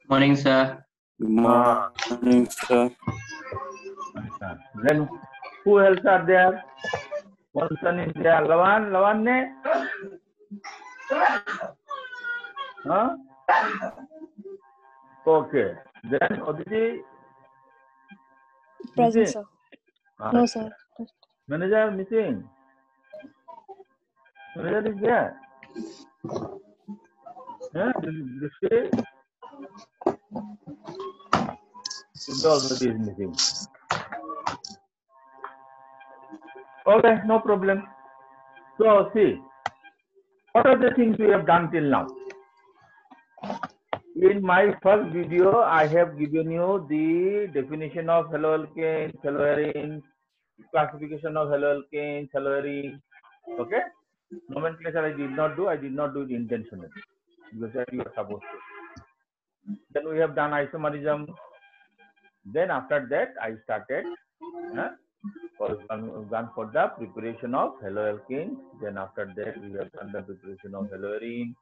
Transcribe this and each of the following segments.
Morning, sir. Good morning, sir. Then who else are there? One son is there. Lavan ne? Huh? Okay. Then Aditi. Present, missing? sir. No, sir. Manager missing. Manager is there. Yeah, Drishti already is missing. Okay, no problem. So see, what are the things we have done till now? In my first video, I have given you the definition of haloalkanes, haloarenes, classification of haloalkanes, haloarenes. Okay? Nomenclature I did not do it intentionally because that you are supposed to. Then we have done isomerism. Then after that, I started gone for the preparation of haloalkanes. Then after that, we have done the preparation of haloarenes.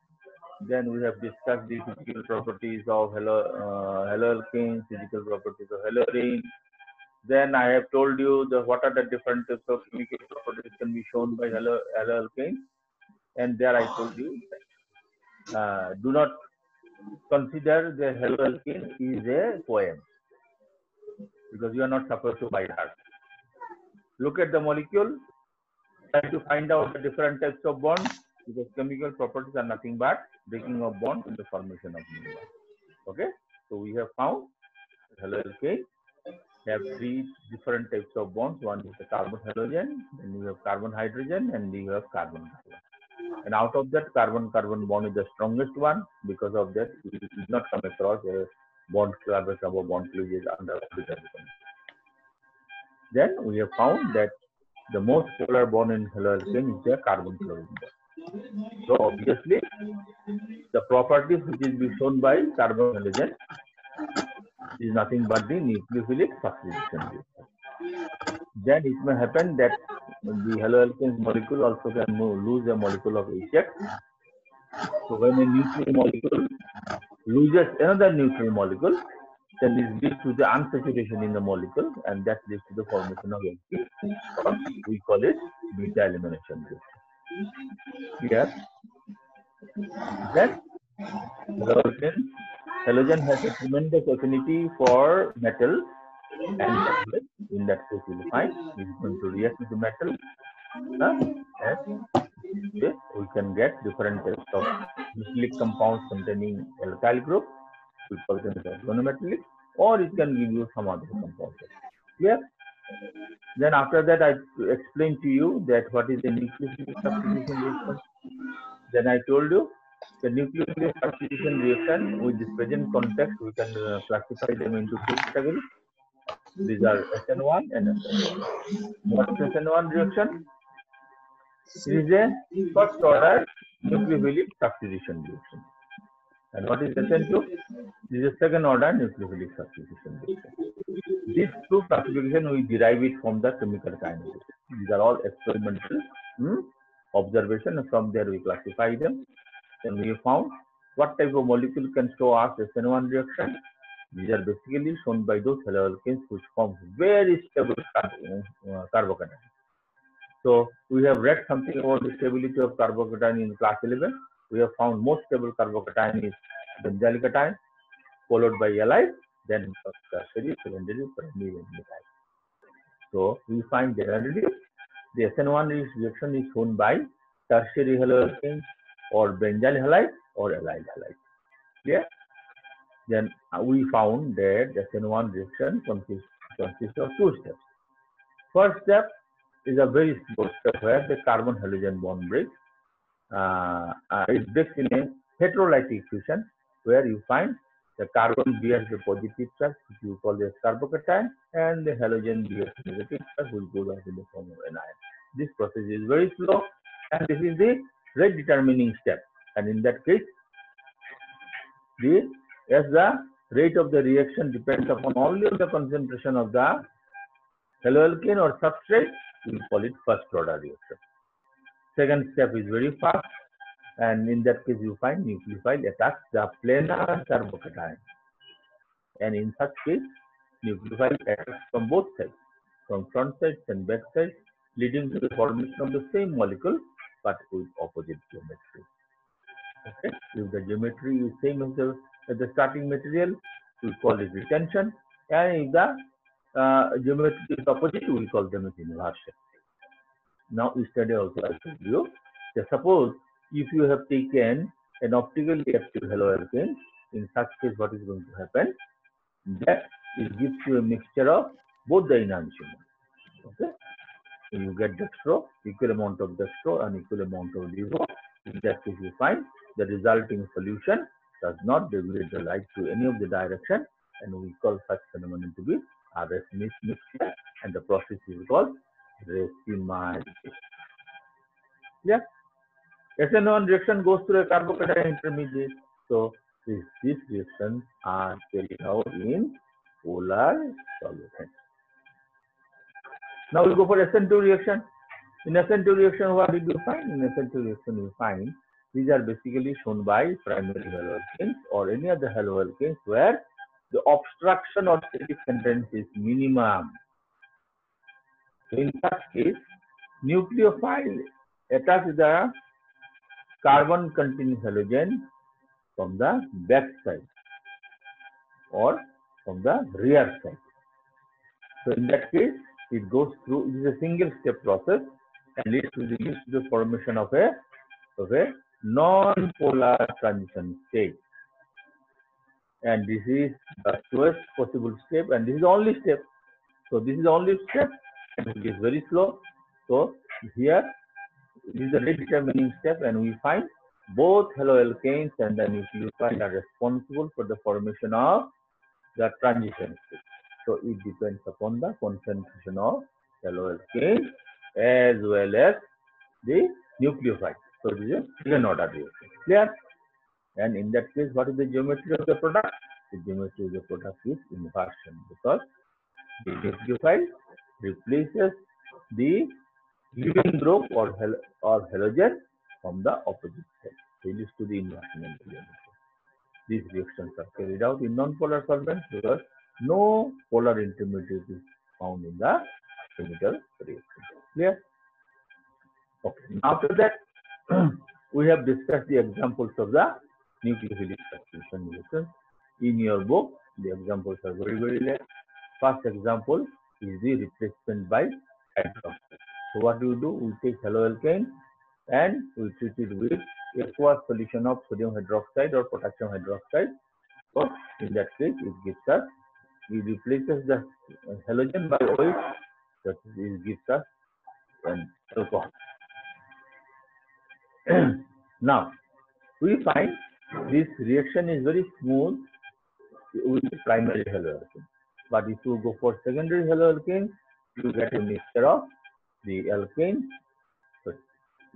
Then we have discussed the physical properties of haloalkanes, physical properties of haloarenes. Then I have told you what are the different types of chemical properties can be shown by haloalkanes. And there I told you, do not consider the haloalkane is a poem because you are not supposed to by heart. Look at the molecule, try to find out the different types of bonds because chemical properties are nothing but breaking of bonds in the formation of new bonds. Okay, so we have found haloalkane have three different types of bonds. One is the carbon halogen, then you have carbon hydrogen, and you have carbon carbon. And out of that, carbon carbon bond is the strongest one. Because of that, we did not come across a bond carbon carbon bond cleavage under hydrogen. Then we have found that the most polar bond in haloalkane is the carbon chlorine bond. So obviously, the properties which is be shown by carbon halogen is nothing but the nucleophilic substitution. Then it may happen that the haloalkane molecule also can lose a molecule of HX. So when a neutral molecule loses another neutral molecule, then it leads to the unsaturation in the molecule, and that leads to the formation of LP. We call it beta elimination reaction. Here, that halogen has a tremendous affinity for metal, and in that case, you will find it's going to react with the metal, and we can get different types of metallic compounds containing alkyl group. We call them organometallic, or it can give you some other compounds. Clear? Then after that, I explained to you that what is the nucleophilic substitution reaction. Then I told you the nucleophilic substitution reaction with this present context, we can classify them into two categories. These are SN1 and SN2. What is SN1 reaction? It is a first order nucleophilic substitution reaction. And what is SN2? This is a second order nucleophilic substitution reaction. These two classifications we derive it from the chemical kinetics. These are all experimental observation, and from there we classify them. Then we found what type of molecule can show us SN1 reaction. These are basically shown by those haloalkanes which form very stable carbocation. So we have read something about the stability of carbocation in class 11. We have found most stable carbocation is benzyl cation, followed by halide, then tertiary, secondary, primary, and methyl. So we find generally the SN1 reaction is shown by tertiary haloalkanes or benzyl halide or allyl halide. Yeah. Then we found that the SN1 reaction consists of two steps. First step is a very slow step where the carbon halogen bond breaks. It breaks in a heterolytic fusion where you find the carbon bears the positive charge, which you call as carbocation, and the halogen bears the negative charge, which goes out in the form of anion. This process is very slow, and this is the rate determining step. And in that case, as the rate of the reaction depends upon only the concentration of the haloalkane or substrate, we call it first order reaction. Second step is very fast. And in that case, you find nucleophile attacks the planar carbocation. And in such case, nucleophile attacks from both sides, from front sides and back sides, leading to the formation of the same molecule but with opposite geometry. Okay, if the geometry is same as the starting material, we call it retention, and if the geometry is opposite, we call them as inversion. Now, yesterday also I told you that suppose if you have taken an optically active haloalkane, in such case, what is going to happen? That it gives you a mixture of both the enantiomer. Okay, so you get dextro, equal amount of dextro and equal amount of levo. In that case, you find the resulting solution does not deviate the light to any of the direction, and we call such phenomenon to be a racemic mixture, and the process is called racemization. Yeah, SN1 reaction goes through a carbocation intermediate. So these reactions are carried out in polar solution. Now we go for SN2 reaction. In SN2 reaction, what did you find? In SN2 reaction, you find these are basically shown by primary haloalkanes or any other haloalkanes where the obstruction or static sentence is minimum. So in such case, nucleophile attacks the carbon-containing halogen from the back side or from the rear side. So in that case, it goes through, it is a single step process and leads to the formation of a non-polar transition state. And this is the slowest possible step, and this is the only step. So this is the only step, and it is very slow. So here, this is the rate determining step, and we find both haloalkanes and the nucleophile are responsible for the formation of the transition state. So it depends upon the concentration of haloalkane as well as the nucleophile. So this is a second order reaction. Clear? And in that case, what is the geometry of the product? The geometry of the product is inversion, because the nucleophile replaces the leaving group or halogen from the opposite side. So it leads to the inversion of the geometry. These reactions are carried out in non-polar solvents because no polar intermediate is found in the chemical reaction. Clear? Okay. After that, we have discussed the examples of the nucleophilic substitution reactions. In your book, the examples are very, very less. First example is the replacement by hydroxide. So what do? We take haloalkane and we treat it with aqueous solution of sodium hydroxide or potassium hydroxide. So in that case, it gives us, it replaces the halogen by OH, that it gives us an alcohol. Now, we find this reaction is very smooth with the primary haloalkane. But if you go for secondary haloalkane, you get a mixture of the alkane, so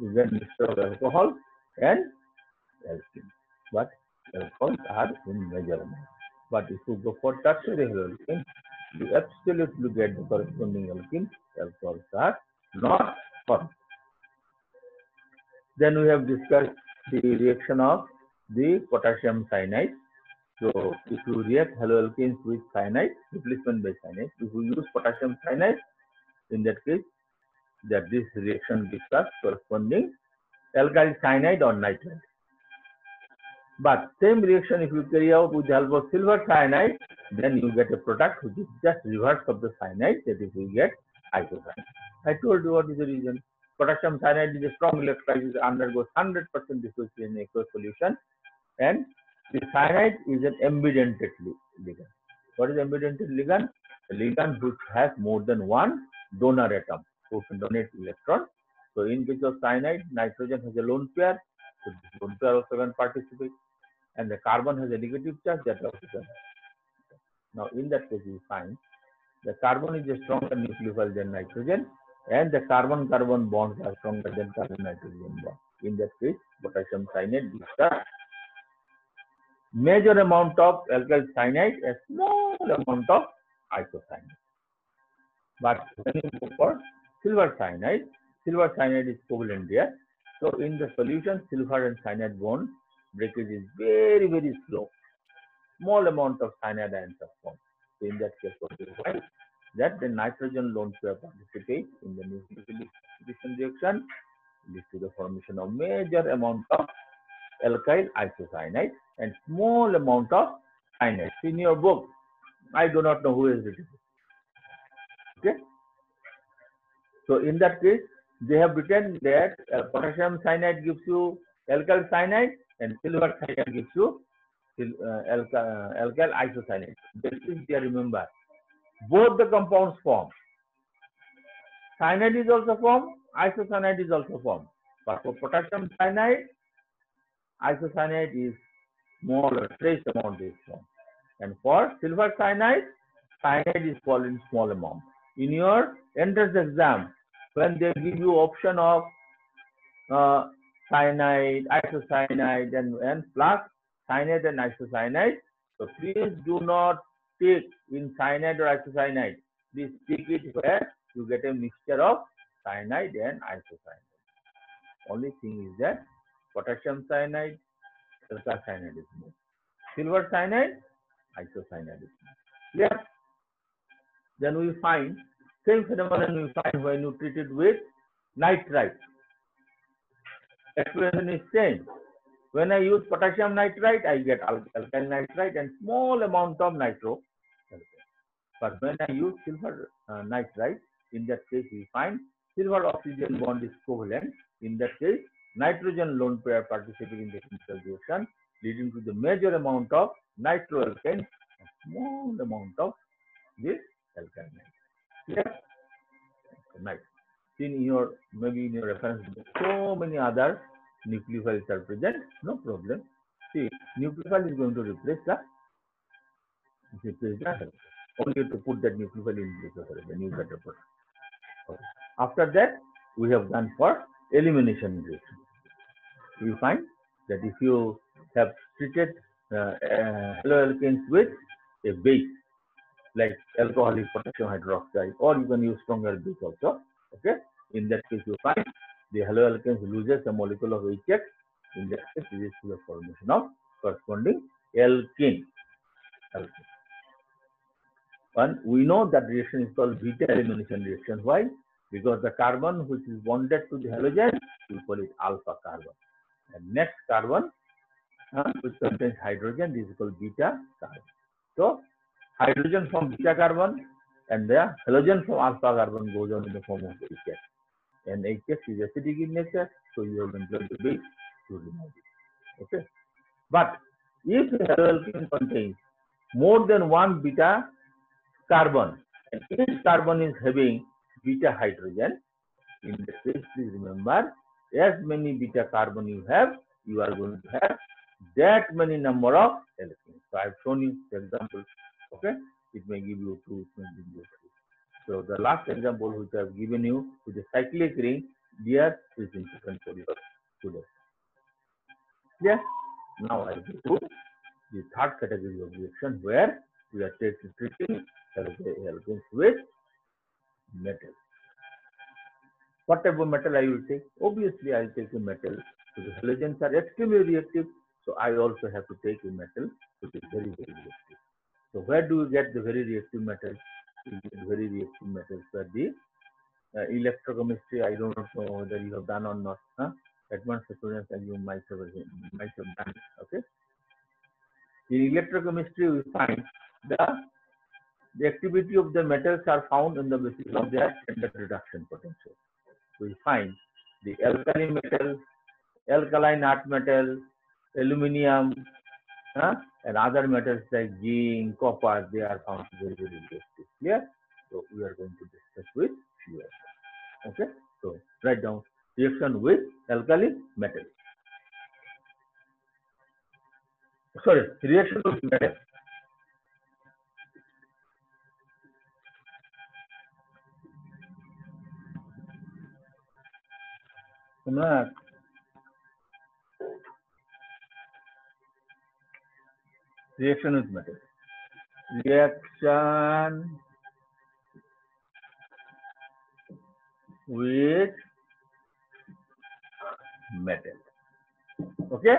you get a mixture of alcohol and alkene. But alcohols are in major amount. But if you go for tertiary haloalkane, you absolutely get the corresponding alkene. Alcohols are not formed. Then we have discussed the reaction of the potassium cyanide. So if you react haloalkanes with cyanide, replacement by cyanide, if we use potassium cyanide, in that case, that this reaction gives us corresponding alkyl cyanide or nitride. But same reaction if you carry out with the help of silver cyanide, then you get a product which is just reverse of the cyanide, that is, we get isocyanide. I told you what is the reason. Potassium cyanide is a strong electrolyte, undergoes 100% dissociation in aqueous solution, and the cyanide is an ambidentate ligand. What is ambidentate ligand? A ligand which has more than one donor atom who can donate electron. So in case of cyanide, nitrogen has a lone pair, so this lone pair also can participate, and the carbon has a negative charge that also can. Now in that case, you find the carbon is a stronger nucleophile than nitrogen, and the carbon-carbon bonds are stronger than carbon-nitrogen bonds. In that case, potassium cyanide gives the major amount of alkyl cyanide, a small amount of isocyanide. But when you go for silver cyanide is covalent there, So in the solution, silver and cyanide bond breakage is very, very slow. Small amount of cyanide ions are formed. So in that case, what we find that the nitrogen lone pair participate in the nucleophilic substitution reaction, leads to the formation of major amount of alkyl isocyanide and small amount of cyanide. In your book, I do not know who is written. Okay. So in that case, they have written that potassium cyanide gives you alkyl cyanide and silver cyanide gives you alkyl isocyanide. This is there, remember. Both the compounds form. Cyanide is also formed, isocyanide is also formed. But for potassium cyanide, isocyanide is smaller, trace amount is formed. And for silver cyanide, cyanide is formed in small amount. In your entrance exam, when they give you option of cyanide, isocyanide, and plus cyanide and isocyanide, so please do not take in cyanide or isocyanide. Please take it where you get a mixture of cyanide and isocyanide. Only thing is that potassium cyanide, silver cyanide is more. Silver cyanide, isocyanide is more. Clear? Then we find same phenomenon we find when you treat it with nitrite. Expression is same. When I use potassium nitrite, I get alkyl nitrite and small amount of nitro. But when I use silver nitrite, in that case we find silver oxygen bond is covalent. In that case, nitrogen lone pair participate in the chemical reaction, leading to the major amount of nitroalkane and small amount of this alkyl nitrate. Yes? Nice. In your maybe in your reference book, so many other nucleophiles are present. No problem. See, nucleophile is going to replace the only to put that nucleophile in place of the new better product. Okay. After that, we have done for elimination reaction. We find that if you have treated haloalkanes with a base like alcoholic potassium hydroxide, or you can use stronger base also. Okay. In that case, you find the haloalkanes loses a molecule of HX. In that case, it is the formation of corresponding alkane. And we know that reaction is called beta elimination reaction. Why? Because the carbon which is bonded to the halogen, we call it alpha carbon. And next carbon which contains hydrogen, this is called beta carbon. So hydrogen from beta carbon and the halogen from alpha carbon goes on in the form of HX. And HX is acidic in nature, so you have employed the base to remove it. Okay. But if the haloalkane contains more than one beta carbon, and each carbon is having beta hydrogen, in the case, please remember, as many beta carbon you have, you are going to have that many number of alkanes. So I have shown you the example. Okay, it may give you 2, it may give you 3. So the last example which I have given you with the cyclic ring, there is important for you today. Yes. Now I go to the third category of reaction where we are treating alkanes with metal. What type of metal I will take? Obviously, I will take a metal. So the halogens are extremely reactive. So I also have to take a metal which is very, very reactive. So where do you get the very reactive metals? You get very reactive metals where the electrochemistry, I don't know whether you have done or not. Advanced students and you might have done. Okay. In electrochemistry, we find the activity of the metals are found on the basis of their standard reduction potential. We find the alkali metal, alkaline earth metal, aluminium, and other metals like zinc, copper, they are found very, very reactive. Clear? So we are going to discuss with you. Okay? So write down reaction with alkali metal. Sorry, reaction with metal. Reaction with metal. Reaction with metal. Okay.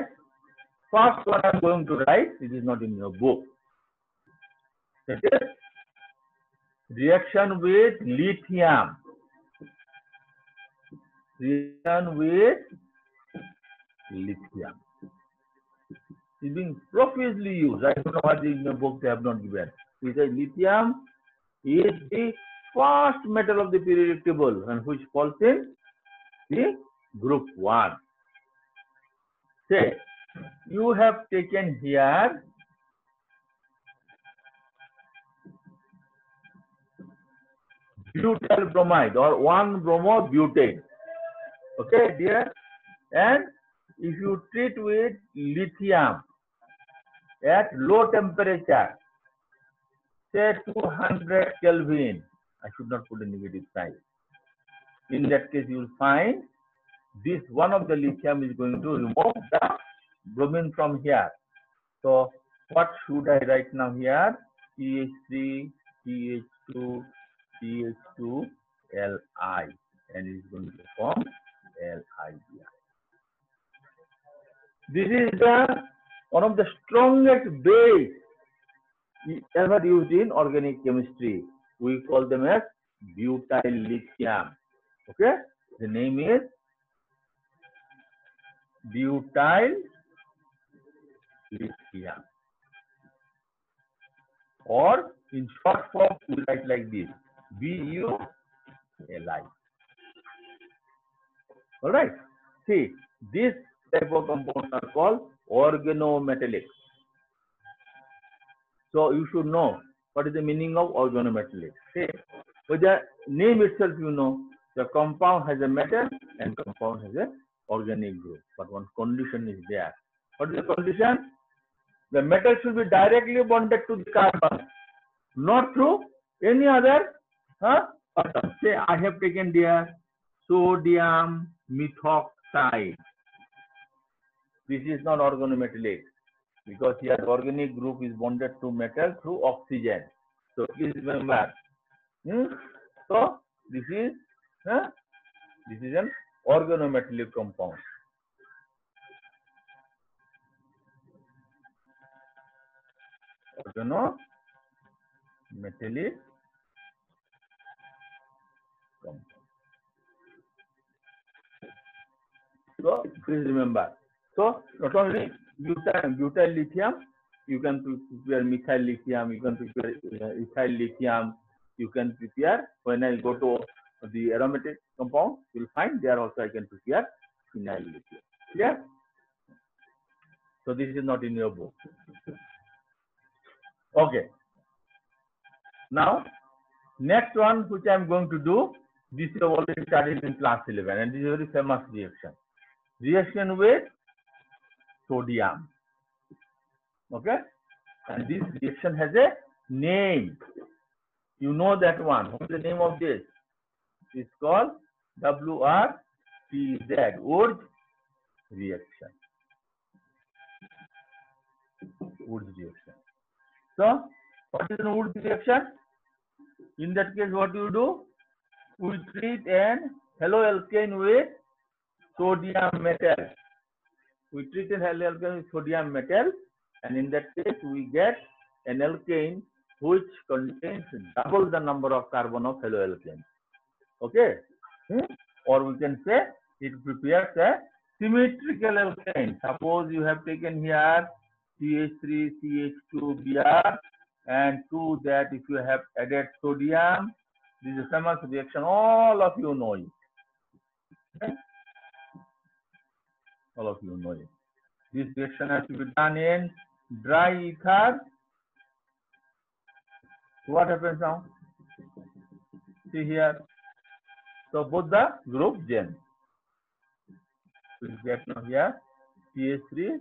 First one I'm going to write. It is not in your book. It is reaction with lithium. Reaction with lithium is being profusely used. I don't know what in the book they have not given. It says lithium is the first metal of the periodic table and which falls in the group 1. Say, you have taken here butyl bromide or 1-bromobutane. Okay, dear? And if you treat with lithium at low temperature, say 200 Kelvin, I should not put a negative sign. In that case, you will find this one of the lithium is going to remove the bromine from here. So, what should I write now here? CH3, CH2, CH2, Li, and it is going to form LiBr. This is one of the strongest base ever used in organic chemistry. We call them as butyl lithium. Okay, the name is butyl lithium, or in short form we write like this: BULI. All right. See, this type of compounds are called organometallic. So you should know what is the meaning of organometallic. See, with the name itself, you know the compound has a metal and compound has a organic group. But one condition is there. What is the condition? The metal should be directly bonded to the carbon, not through any other atom. Say I have taken there sodium methoxide. This is not organometallic because here the organic group is bonded to metal through oxygen. So please remember. So this is an organometallic compound. Organometallic compound. So please remember. So not only butyl lithium, you can prepare methyl lithium, you can prepare ethyl lithium, you can prepare, when I go to the aromatic compound, you will find there also I can prepare phenyl lithium. Yeah. So this is not in your book. Okay. Now, next one which I am going to do, this you have already studied in class 11, and this is a very famous reaction. Reaction with sodium. Okay, and this reaction has a name. You know that one. What is the name of this? It's called WRTZ, Wurtz reaction. Wurtz reaction. So, what is an Wurtz reaction? In that case, what you do? We treat an haloalkane with sodium metal. We treat an haloalkane with sodium metal, and in that case, we get an alkane which contains double the number of carbon of haloalkane. Okay? Or we can say it prepares a symmetrical alkane. Suppose you have taken here CH3, CH2, Br, and to that if you have added sodium, this is a famous reaction. All of you know it. Okay? All of you know it. This reaction has to be done in dry ether. What happens now? See here. So both the group join. We get now here CH3,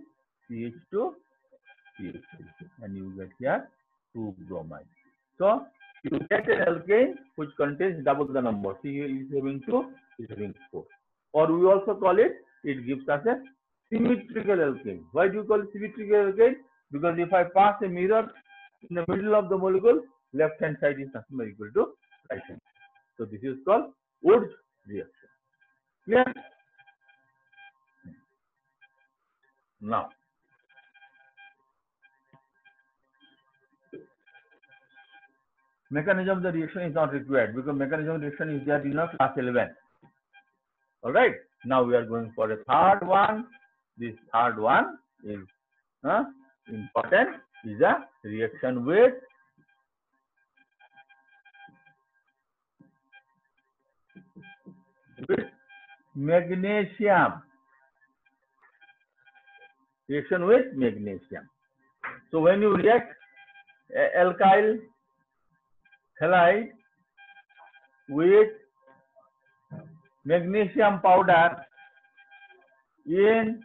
CH2, CH3, and you get here 2 bromide. So you get an alkane which contains double the number. See here is having 2, is having 4. Or we also call it, it gives us a symmetrical alkane. Why do you call it symmetrical alkane? Because if I pass a mirror in the middle of the molecule, left hand side is nothing but equal to right hand. So this is called Wurtz reaction. Clear? Now, mechanism of the reaction is not required because mechanism of the reaction is there in class 11. All right. Now we are going for a third one. This third one is important. Is a reaction with magnesium. Reaction with magnesium. So when you react alkyl halide with magnesium powder in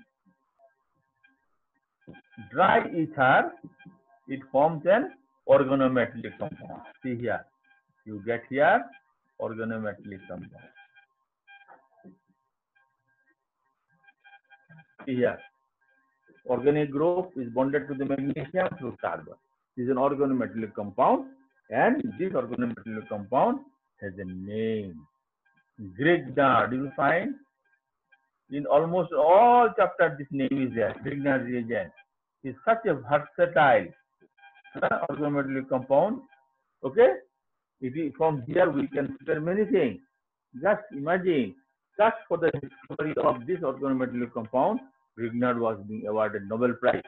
dry ether, it forms an organometallic compound. See here, you get here organometallic compound. See here, organic group is bonded to the magnesium through carbon. This is an organometallic compound, and this organometallic compound has a name. Grignard. You will find in almost all chapters this name is there. Grignard reagent is such a versatile organometallic compound. Okay, from here we can prepare many things. Just imagine, just for the discovery of this organometallic compound, Grignard was being awarded Nobel Prize.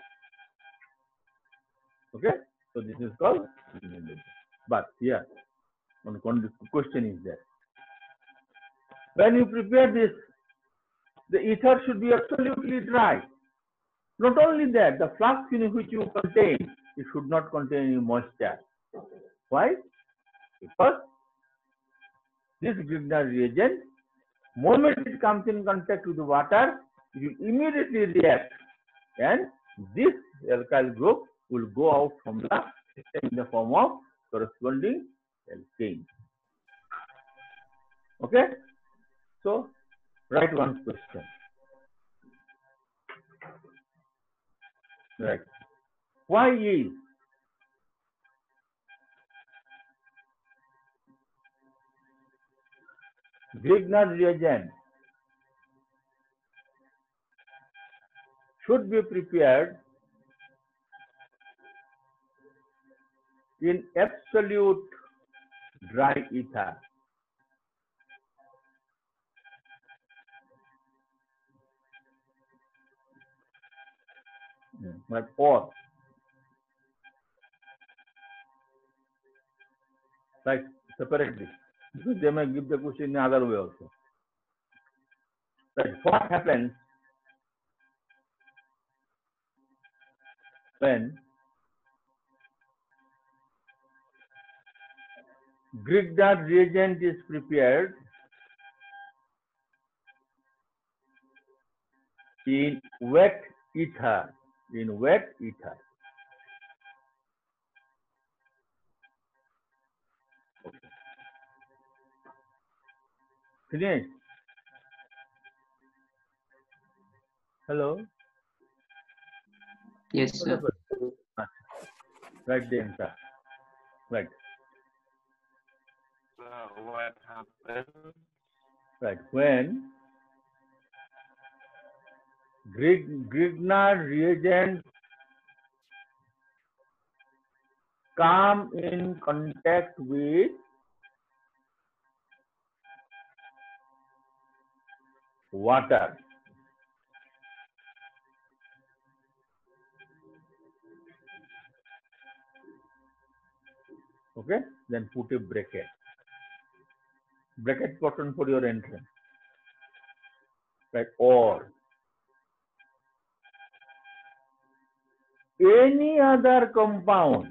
Okay, so this is called. But here, one question is there. When you prepare this, the ether should be absolutely dry. Not only that, the flask in which you contain, it should not contain any moisture. Why? Because this Grignard reagent, moment it comes in contact with the water, it will immediately react, and this alkyl group will go out from the system in the form of corresponding alkane. Okay? So, write one question. Right. Why is Grignard reagent should be prepared in absolute dry ether? But or like separately, because they may give the question in other way also. Right. What happens when Grignard reagent is prepared in wet ether? In wet ether. Finish. Hello? Yes, sir. Write the answer. Right. So what happens? Right. When Grignard reagent come in contact with water, okay, then put a bracket. Bracket button for your entrance. Right. Or any other compound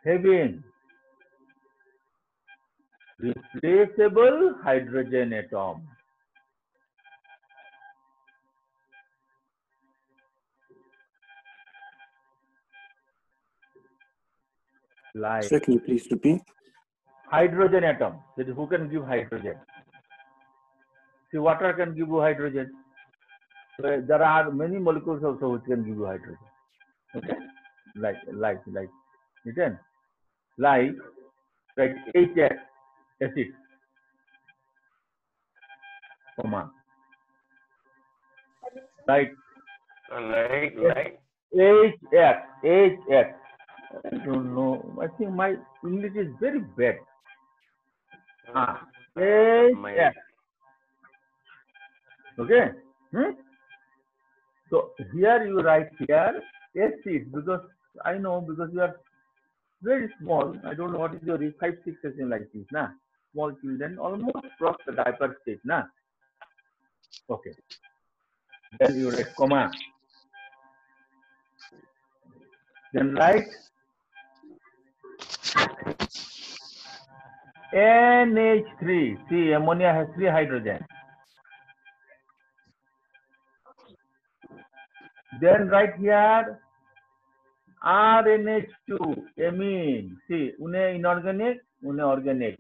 having replaceable hydrogen atom. Like Sir, can you please repeat? hydrogen atom. That is, who can give hydrogen? See, water can give you hydrogen. So there are many molecules also which can give you hydrogen. Okay, like written like HF acid. comma. Right. Like. HX. HX. I don't know. I think my English is very bad. HX. Okay. So here you write here S seat because I know because you are very small. I don't know what is your age, 5, 6 something like this, na? Small children almost cross the diaper stage, na? Okay. Then you write comma. Then write NH3. See, ammonia has 3 hydrogen. Then write here RNH2, amine. See, une inorganic, une organic.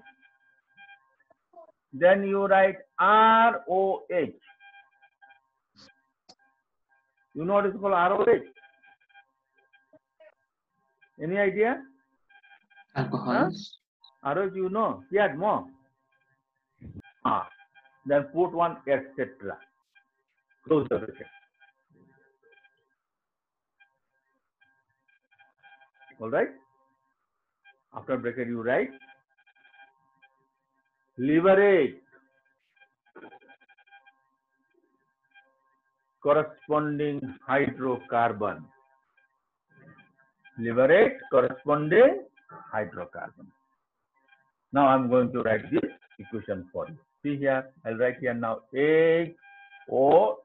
Then you write ROH. You know what is called ROH? Any idea? Alcohols. Huh? ROH, you know? Yeah, more. Then put one etc. Close the bracket. All right. After bracket, you write liberate corresponding hydrocarbon. Liberate corresponding hydrocarbon. Now I'm going to write this equation for you. See here, I'll write here now HOH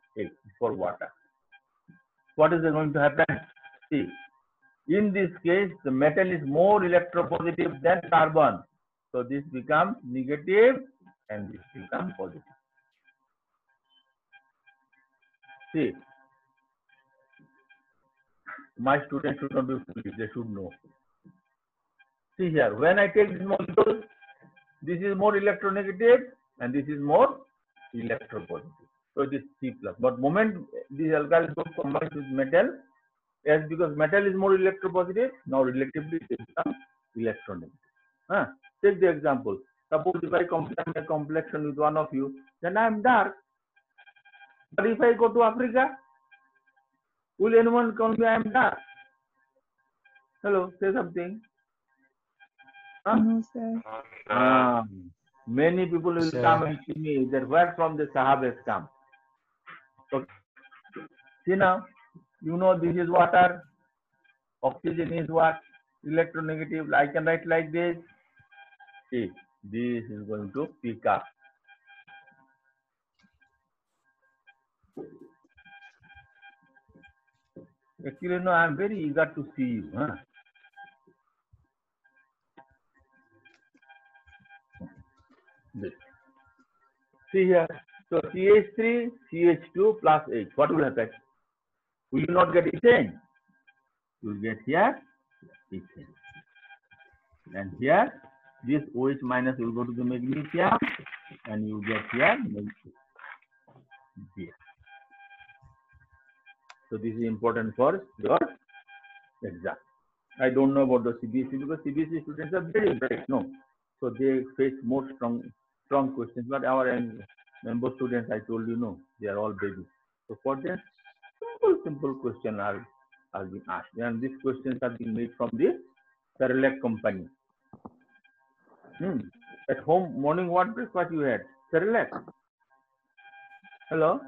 for water. What is going to happen? See, in this case, the metal is more electropositive than carbon. So this becomes negative and this becomes positive. See, my students should not be foolish, they should know. See here, when I take this molecule, this is more electronegative and this is more electropositive. So it is C plus. But moment this alkyl group combines with metal, as because metal is more electropositive, now relatively it becomes electronegative. Take the example. Suppose if I compare my complexion with one of you, then I am dark. But if I go to Africa, will anyone call me I am dark? Hello, say something. No, sir. Many people will come and see me that where from the Sahabas come. So, see now, you know this is water, oxygen is what? Electronegative. I can write like this. See, this is going to pick up. Actually, no, I am very eager to see you. This. See here. So CH3, CH2 plus H. What will happen? Will you not get ethane? You will get here ethane. And here, this OH minus will go to the magnesium and you get here magnesium. So this is important for your exam. I don't know about the CBSE because CBSE students are very bright, no. So they face more strong questions. But our member students, I told you, no, they are all babies. So for them, simple questions are being asked. And these questions are being made from the Cerelac company. At home, morning, what breakfast you had? Cerelac. Hello?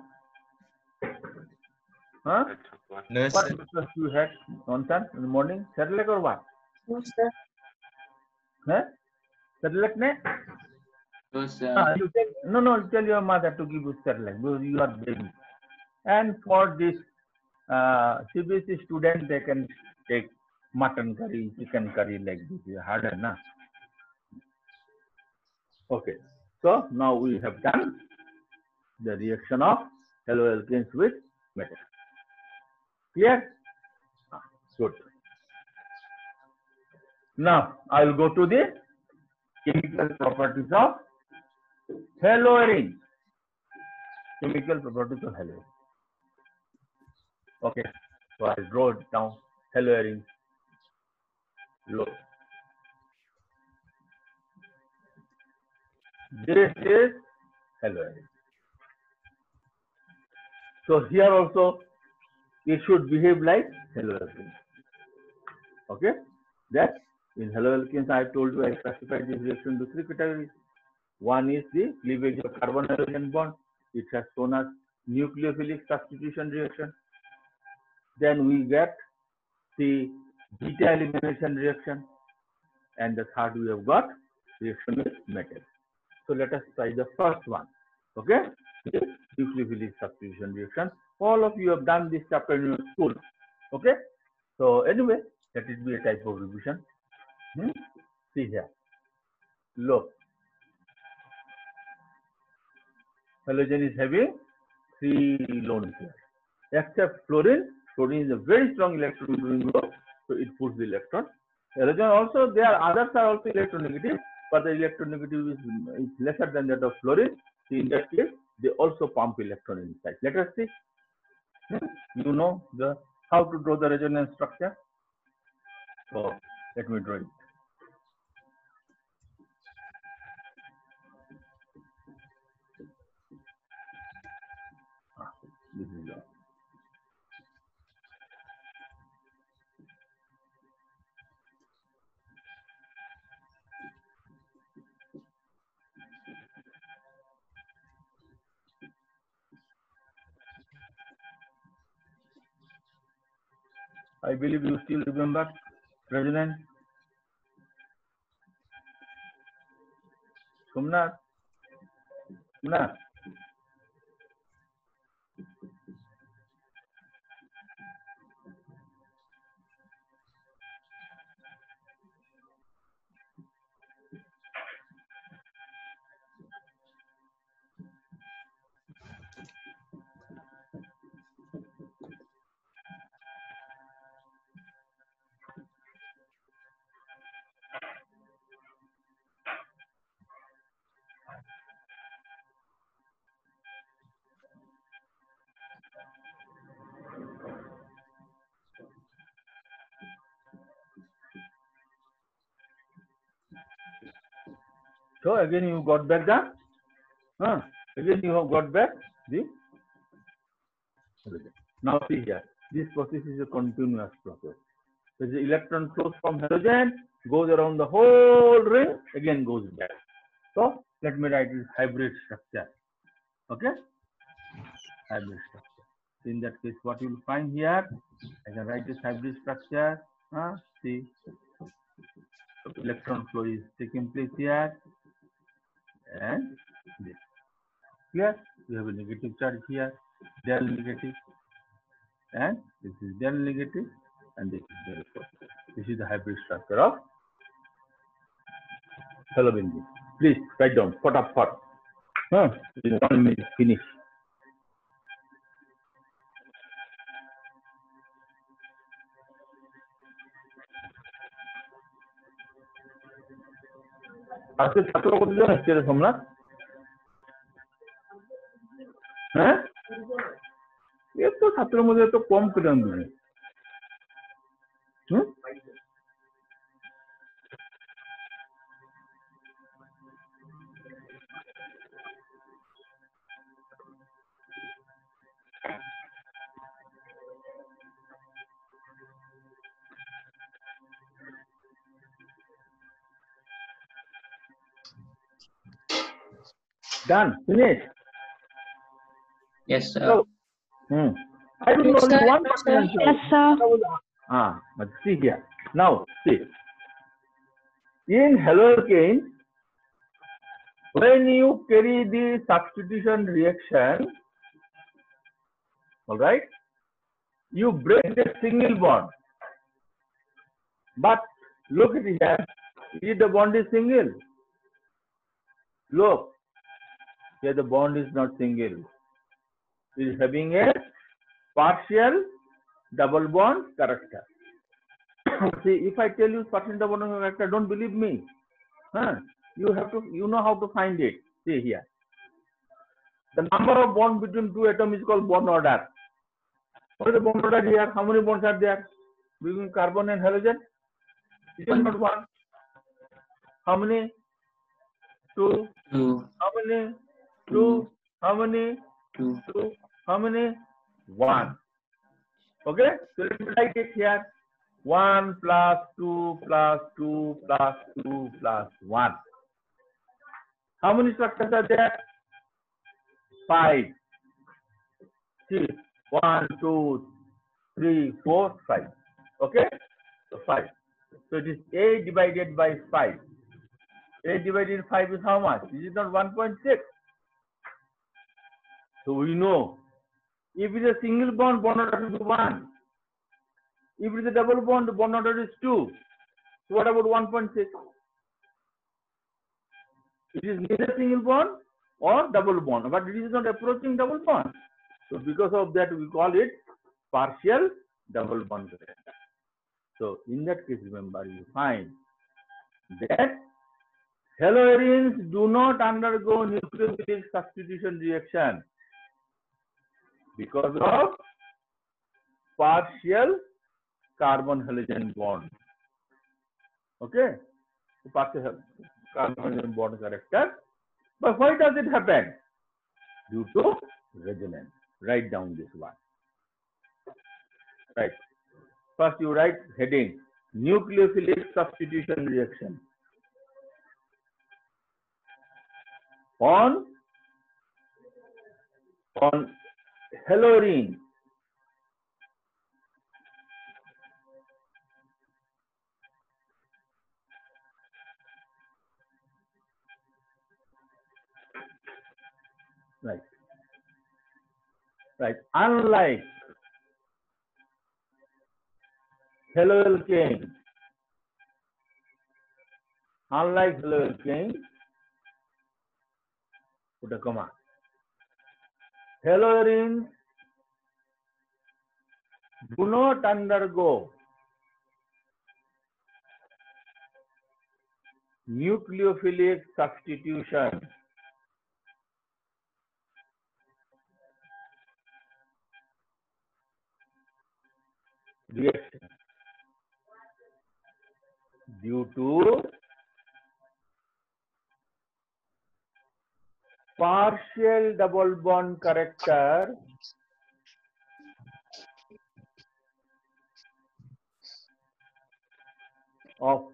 Huh? No, What sir. breakfast you had, Nonsan, in the morning? Cerelac or what? No, sir. Huh? Cerelac, ne? No, sir. You tell your mother to give you Cerelac because you are baby. And for this CBSE student, they can take mutton curry, chicken curry like this. Harder, na? Okay. So now we have done the reaction of haloalkanes with metal. Clear? Good. Now I will go to the chemical properties of haloarine. Chemical properties of haloarine. Okay. So I draw it down. Haloarine. Look. This is haloarine. So here also it should behave like haloalkane. Okay, that in haloalkanes I have told you I classified this reaction into three categories. One is the cleavage of carbon halogen bond. It has shown us nucleophilic substitution reaction. Then we get the beta elimination reaction, and the third we have got reaction with metal. So let us try the first one. Okay, nucleophilic substitution reaction. All of you have done this chapter in your school. Okay, so anyway, let it be a type of revision. See here. Look, halogen is having 3 lone pairs, except fluorine. Fluorine is a very strong electron group, so it puts the electron. Halogen also, there are others are also electronegative, but the electronegative is lesser than that of fluorine. So in that case, they also pump electron inside. Let us see. You know how to draw the resonance structure. So let me draw it. This is the I believe you still remember resonance. Somnath? Somnath? So again you got back the again you have got back the now see here, this process is a continuous process. So the electron flows from halogen, goes around the whole ring, again goes back. So let me write this hybrid structure. Okay, hybrid structure. So in that case, what you will find here, I can write this hybrid structure. See, electron flow is taking place here, and this. Clear? We have a negative charge here, del negative, and this is del negative, and this is del positive. This is the hybrid structure of halobenzene. Please write down. Fatapat. In 1 minute, finish. আজকে ছাত্র কতজন আসছে রে সোমনাথ? হ্যাঁ, এর তো ছাত্রের মধ্যে তো কম পেলাম তুমি। Done, finished. Yes, sir. So, I don't know only one person. Yes, sir. But see here. Now, see. In haloalkane, when you carry the substitution reaction, all right, you break the single bond. But look at here. If the bond is single, look, here the bond is not single. It is having a partial double bond character. See, if I tell you partial double bond character, don't believe me. You know how to find it. See here. The number of bonds between two atoms is called bond order. What is the bond order here? How many bonds are there between carbon and halogen? It is not one. How many? Two. Two. How many? Two. How many? Two. Two. How many? 1. Okay, so let me write it here. 1 plus 2 plus 2 plus 2 plus 1. How many structures are there? 5. See, 1, 2, 3, 4, 5. Okay, so 5. So it is A divided by 5. A divided by 5 is how much? Is it not 1.6? So we know if it is a single bond, bond order will be 1. If it is a double bond, the bond order is 2. So what about 1.6? It is neither single bond or double bond, but it is not approaching double bond. So because of that, we call it partial double bond character. So in that case, remember, you find that haloarenes do not undergo nucleophilic substitution reaction because of partial carbon halogen bond. Okay, so partial carbon halogen bond character. But why does it happen? Due to resonance. Write down this one. Right. First, you write heading: nucleophilic substitution reaction. On haloarene, right. Right. Unlike haloalkane, put a comma. Haloarenes do not undergo nucleophilic substitution reaction due to partial double bond character of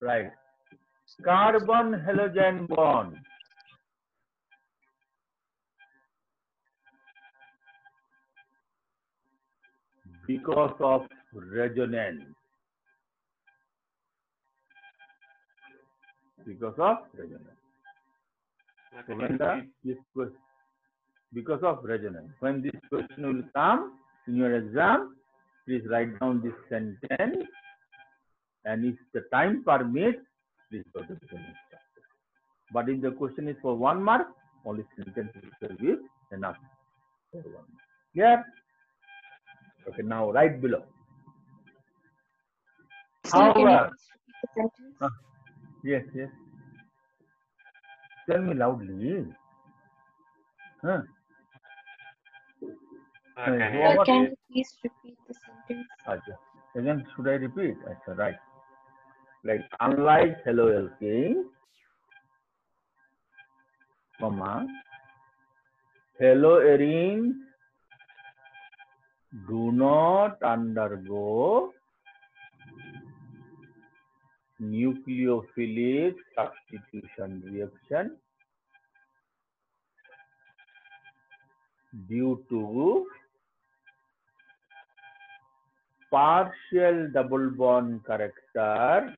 right carbon halogen bond because of resonance. Because of resonance. So when because of resonance. When this question will come in your exam, please write down this sentence, and if the time permits, please go to the next chapter. But if the question is for 1 mark, only sentence will be enough for 1 mark. Clear? Okay, now write below. Sir, can you However, repeat the sentence? yes. Tell me loudly. Huh? Okay. Who- Sir, can you please repeat the sentence? Acha. Again, should I repeat? Acha, right. Like, unlike haloalkane, haloarenes do not undergo nucleophilic substitution reaction due to partial double bond character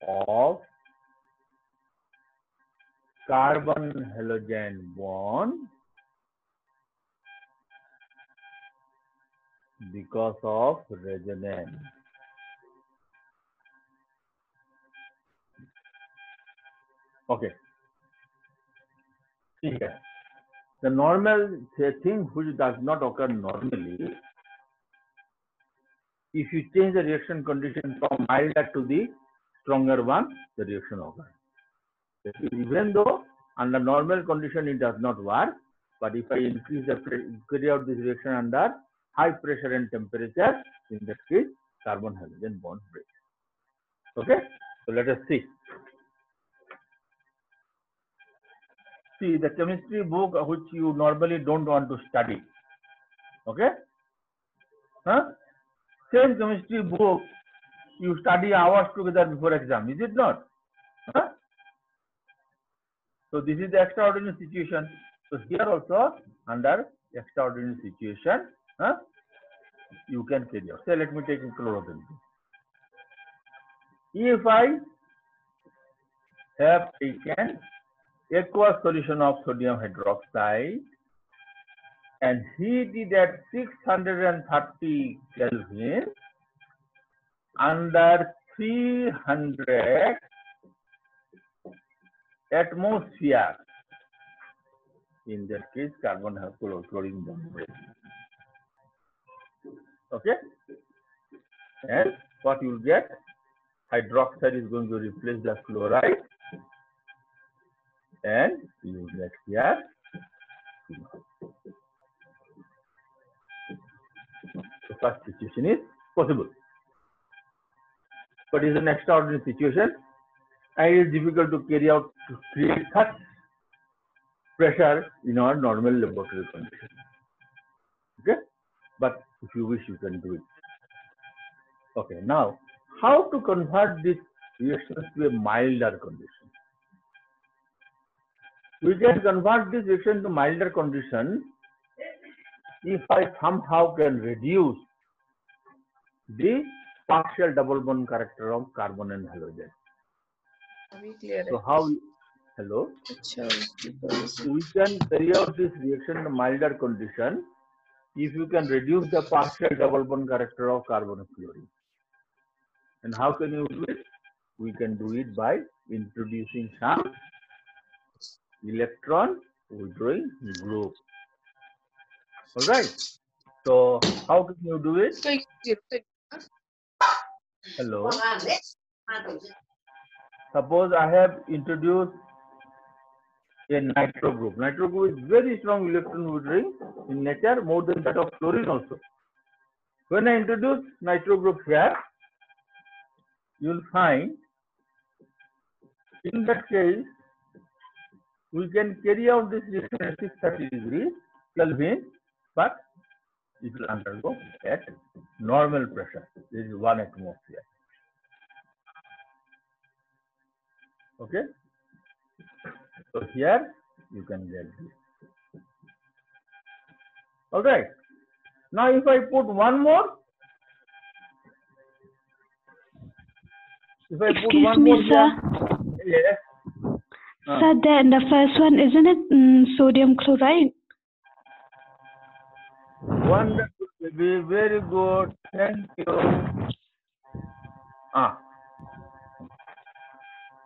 of carbon halogen bond because of resonance. Okay. Okay. The normal thing which does not occur normally, if you change the reaction condition from milder to the stronger one, the reaction occurs. Even though under normal condition it does not work, but if I increase the carry out this reaction under high pressure and temperature, in that case carbon halogen bond breaks. Okay, so let us see. see the chemistry book which you normally don't want to study. Okay? Huh? Same chemistry book you study hours together before exam, is it not? Huh? So this is the extraordinary situation. So here also under extraordinary situation, huh, you can carry out. Say let me take chlorobenzene. If I have taken aqueous solution of sodium hydroxide and heat it at 630 Kelvin under 300 atmosphere, in that case carbon has chlorine bond. Okay, and what you will get, hydroxide is going to replace the chloride and you will get here. The first situation is possible, but it is an extraordinary situation and it is difficult to carry out to create such pressure in our normal laboratory condition. Okay, but if you wish you can do it. Okay, now how to convert this reaction to a milder condition? We can convert this reaction to milder condition if I somehow can reduce the partial double bond character of carbon and halogen. So how? Hello. We can carry out this reaction in a milder condition if you can reduce the partial double bond character of carbon and fluorine. And how can you do it? We can do it by introducing some electron withdrawing group. All right. So how can you do it? Hello. Suppose I have introduced a nitro group. Nitro group is very strong electron withdrawing in nature, more than that of fluorine also. When I introduce nitro group here, you will find in that case we can carry out this reaction at 630 degrees Kelvin, but it will undergo at normal pressure. This is 1 atmosphere. Okay. So here you can get this. All right. Now if I put one more, Excuse me, sir. Yes. Sir, then the first one, isn't it sodium chloride? Wonderful, baby. Very good. Thank you.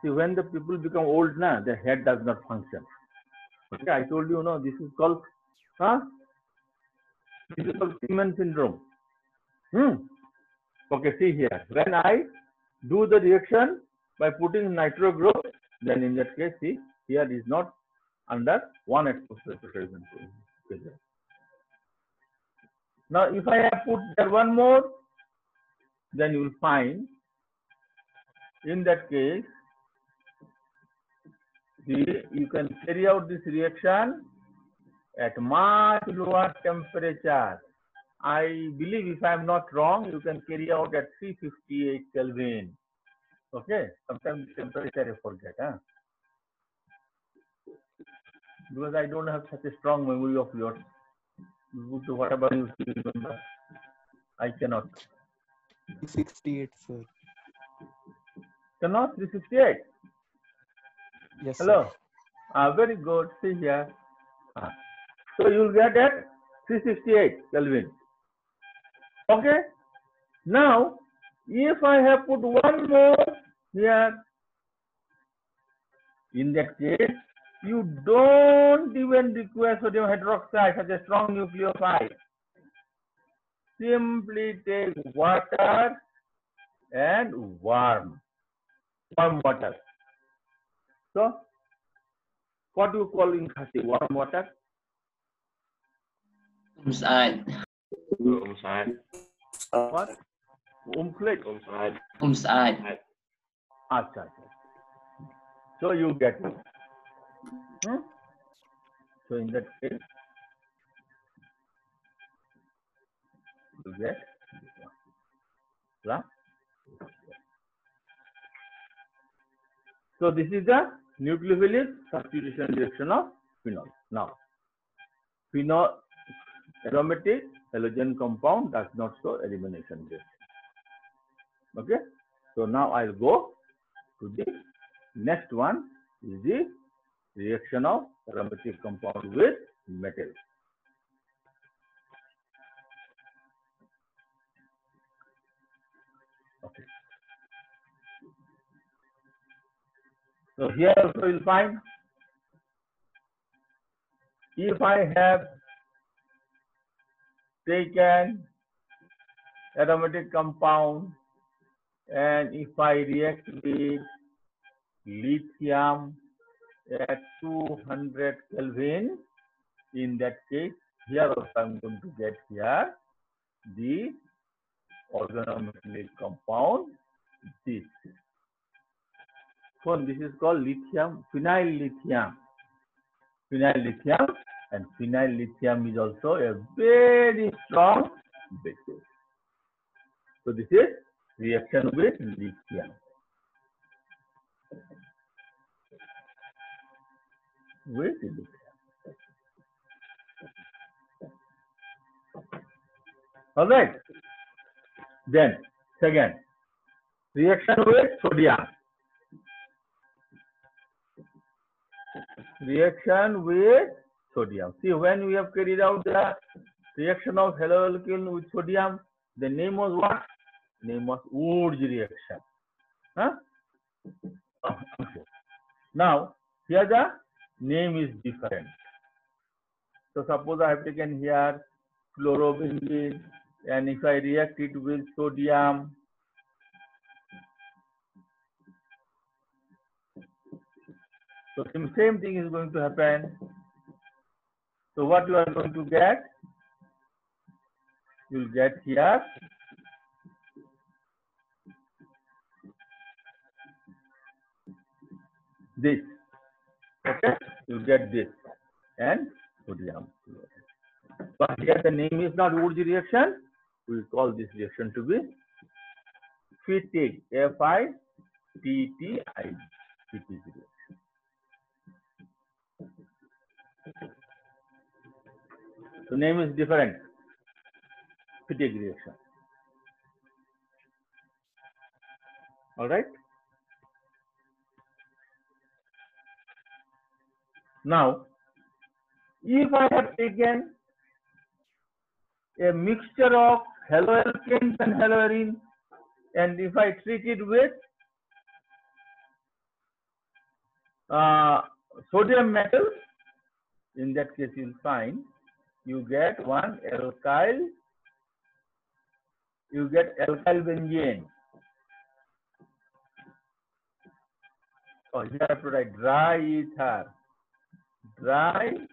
See, when the people become old now, their head does not function. Okay, I told you, no, this is called, this is called Seaman syndrome. Okay, see here. When I do the reaction by putting nitro group, then in that case, see, here is not under 1 atmosphere pressure. Now, if I have put there one more, then you will find in that case, you can carry out this reaction at much lower temperature. I believe, if I am not wrong, you can carry out at 358 Kelvin. Okay, sometimes temperature I forget, because I don't have such a strong memory of yours. Whatever you remember, I cannot. 368, sir. Cannot 368. Yes. Hello. Very good. See here. So you will get at 368 Kelvin. Okay. Now, if I have put one more here, in that case, you don't even require sodium hydroxide, such a strong nucleophile. Simply take water and warm water. So, what do you call in Khasi warm water? Side. What? Plate. Side. Acha. So you get it. So in that case, you get this one. Plus. So this is the nucleophilic substitution reaction of phenol. Now, phenol aromatic halogen compound does not show elimination reaction. Okay. So now I'll go to the next one, is the reaction of aromatic compound with metal. Okay. So here also you'll find, if I have taken aromatic compound and if I react with lithium at 200 Kelvin, in that case, here also I'm going to get here the organometallic compound, this. So this is called lithium, phenyl lithium. Phenyl lithium, and phenyl lithium is also a very strong basis. So this is reaction with lithium. With lithium. All right. Then second, reaction with sodium. Reaction with sodium. See, when we have carried out the reaction of haloalkyl with sodium, the name was what? Name was Wurtz reaction. Huh? Now, here the name is different. So suppose I have taken here chlorobenzene, and if I react it with sodium, so same thing is going to happen. So what you are going to get? You will get here this. Okay, you get this and sodium. But here the name is not Wurtz reaction. We call this reaction to be Fittig, F-I-T-T-I-G, Fittig reaction. The name is different. Fittig reaction. All right. Now, if I have taken a mixture of haloalkanes and haloarine, and if I treat it with sodium metal, in that case you'll find you get one alkyl, you get alkyl benzene. Oh, here I have to write dry ether. Dry ether.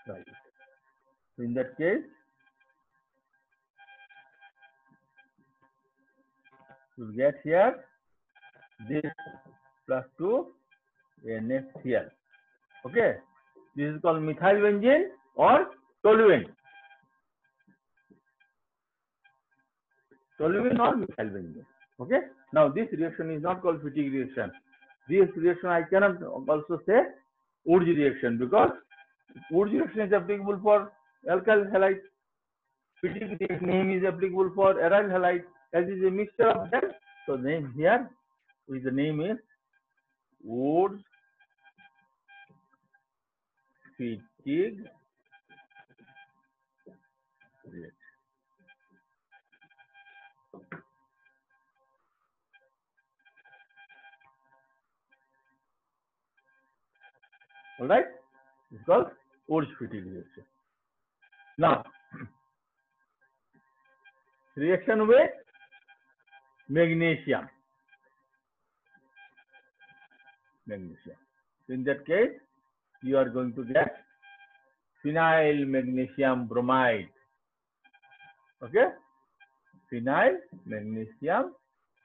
Right. So in that case, you get here this plus 2 NaCl. Okay, this is called methyl benzene or toluene. Toluene or methyl benzene. Okay. Now this reaction is not called Fittig reaction. This reaction I cannot also say Wurtz reaction, because Wurtz reaction is applicable for alkyl halide. Fittig name is applicable for aryl halide. As is a mixture of them, so name here is the name is Wurtz Fittig reaction. All right, it's called Wurtz Fittig reaction. Now, reaction with magnesium. Magnesium. In that case, you are going to get phenyl magnesium bromide. Okay, phenyl magnesium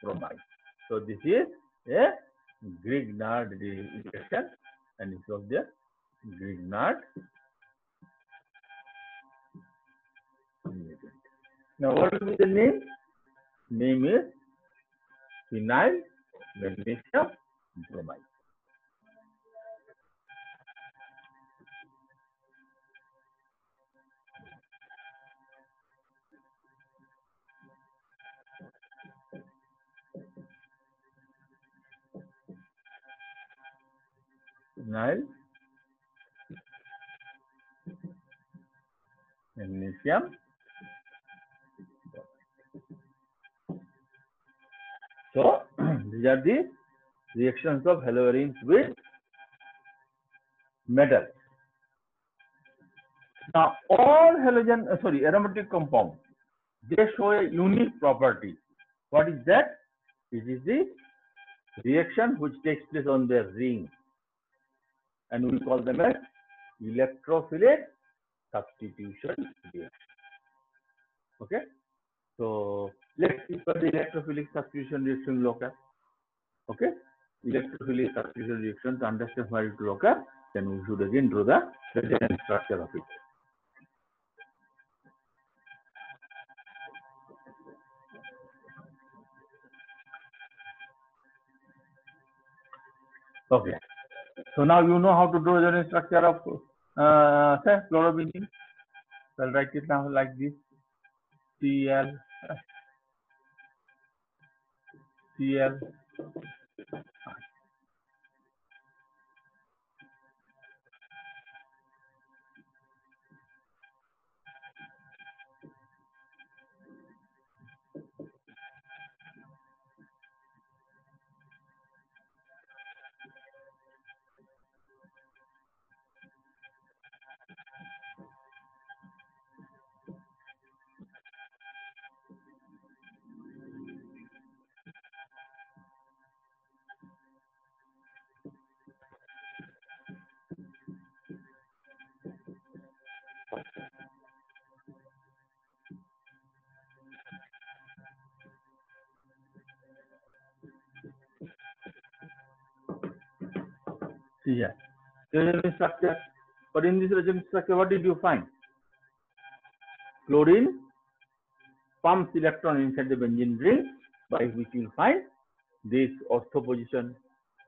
bromide. So this is a Grignard reaction, and it was the Grignard reagent. Now what will be the name? Name is phenyl magnesium bromide. Phenyl magnesium. So these are the reactions of haloarenes with metals. Now all aromatic compounds, they show a unique property. What is that? It is the reaction which takes place on their ring, and we call them as electrophilic substitution reaction. Okay, so let's see for the electrophilic substitution reaction will occur. Okay, electrophilic substitution reaction, to understand why it will occur, then we should again draw the resonance structure of it. Okay, so now you know how to draw the structure of say chlorobenzene. So I'll write it now like this: Cl, Cl. See here, resonance structure. But in this resonance structure, what did you find? Chlorine pumps electron inside the benzene ring, by which you will find this ortho position,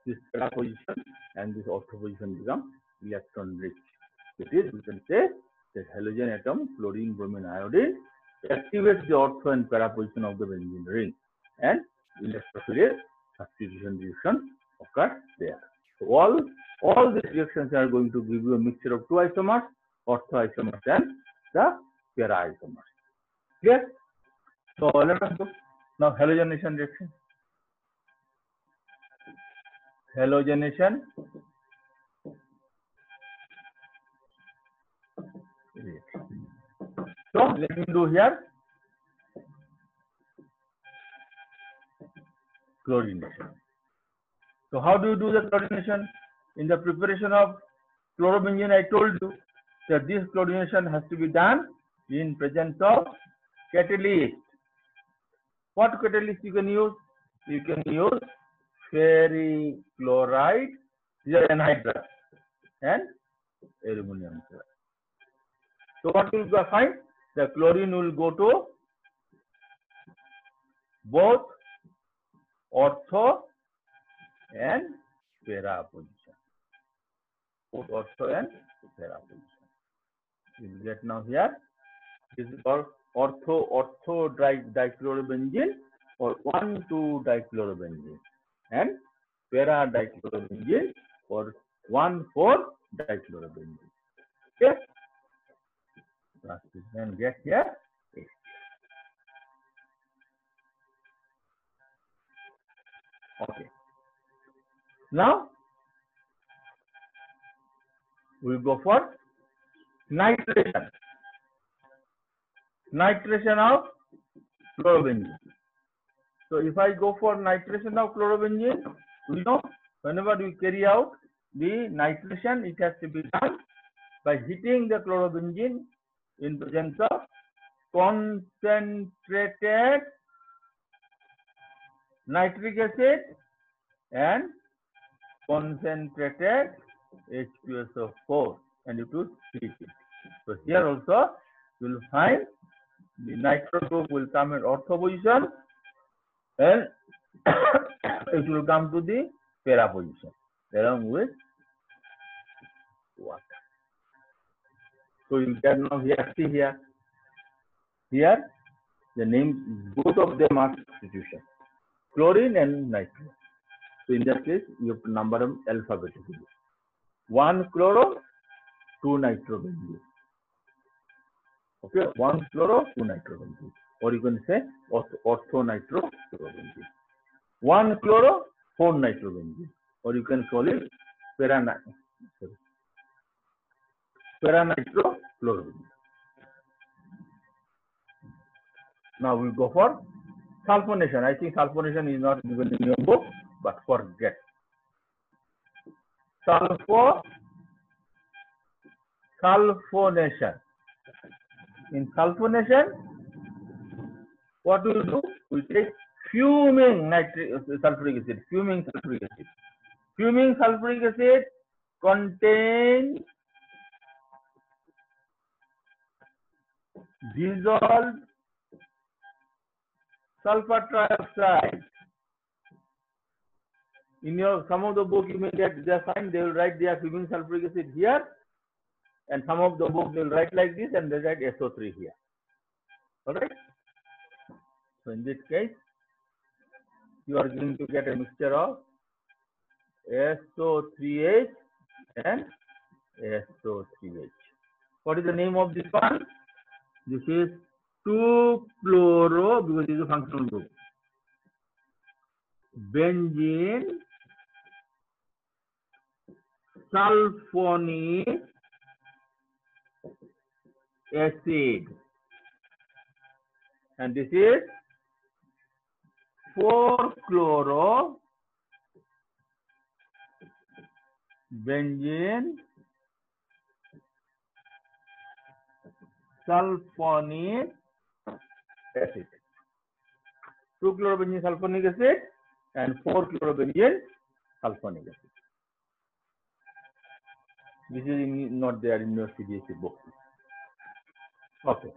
this para position, and this ortho position become electron rich. It is, we can say, that halogen atom, chlorine, bromine, iodine, activates the ortho and para position of the benzene ring, and electrophilic substitution reaction occurs there. So all these reactions are going to give you a mixture of two isomers, ortho isomers and the para isomers. Clear? So let us go now halogenation reaction. Halogenation reaction. So let me do here chlorination. So how do you do the chlorination? In the preparation of chlorobenzene, I told you that this chlorination has to be done in presence of catalyst. What catalyst you can use? You can use ferrichloride, these are anhydrous, and aluminum chloride. So what will you find? The chlorine will go to both ortho and para position. Both ortho and para position. You will get now here. This is called ortho dichlorobenzene or 1,2-dichlorobenzene, and para dichlorobenzene or 1,4-dichlorobenzene. Okay. You can get here. Okay. Now we go for nitration. Nitration of chlorobenzene. So if I go for nitration of chlorobenzene, we know whenever we carry out the nitration, it has to be done by heating the chlorobenzene in presence of concentrated nitric acid and concentrated H2SO4, and you to treat it. So here also you will find the nitro group will come in ortho position and it will come to the para position along with water. So you can now here see here. Here the name, both of them are substitution, chlorine and nitro. So in that case you have to number them alphabetically. 1 chloro, 2 nitrobenzene. Okay, 1 chloro, 2 nitrobenzene. Or you can say ortho nitrochlorobenzene. 1 chloro, 4 nitrobenzene. Or you can call it para-nitrochlorobenzene. Now we go for sulfonation. I think sulfonation is not given in your book, but forget. Sulfonation. In sulfonation, what do you do? We take fuming sulfuric acid. Fuming sulfuric acid. Fuming sulfuric acid contains dissolved sulfur trioxide. In your some of the book you may get they find they will write their fuming sulfuric acid here, and some of the book they will write like this and they write SO3 here. Alright? So in this case, you are going to get a mixture of SO3H and SO3H. What is the name of this one? This is 2-chloro, because it is a functional group, benzene sulfonic acid, and this is 4-chloro benzene sulfonic acid. 2-chlorobenzene sulfonic acid and 4-chlorobenzene sulfonic acid. This is not there in your CBSE book. Okay.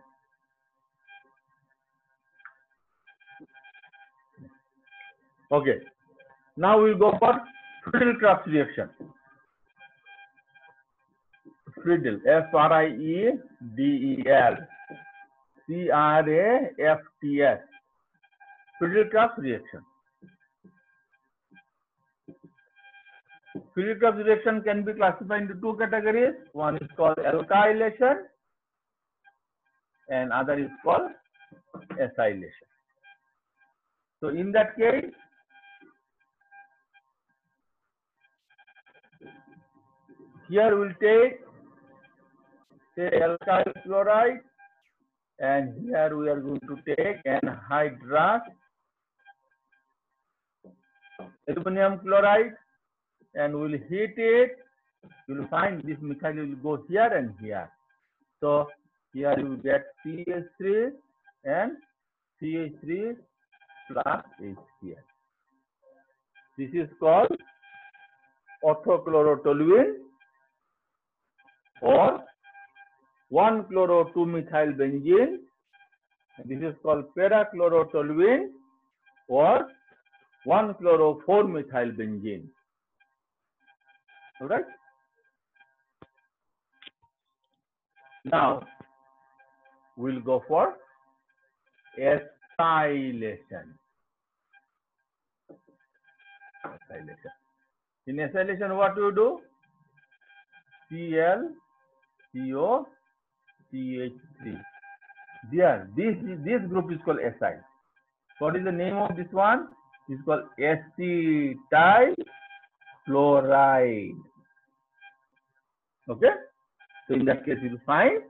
Okay. Now we'll go for Friedel-Crafts reaction. Friedel, F-R-I-E-D-E-L, C-R-A-F-T-S. Friedel-Crafts reaction. Friedel-Crafts reaction can be classified into two categories. One is called alkylation and other is called acylation. So in that case, here we'll take say alkyl chloride, and here we are going to take anhydrous aluminum chloride, and we'll heat it. You'll find this methyl will go here and here. So here you will get CH3 and CH3 plus HCl. This is called orthochlorotoluene or 1-chloro-2-methylbenzene. This is called para-chlorotoluene or 1-chloro-4-methylbenzene. All right. Now we'll go for acylation. In acylation, what do you do? Cl, CO, CH3. There, this group is called acyl. What is the name of this one? It's called acetyl chloride. Okay. So in that case, you find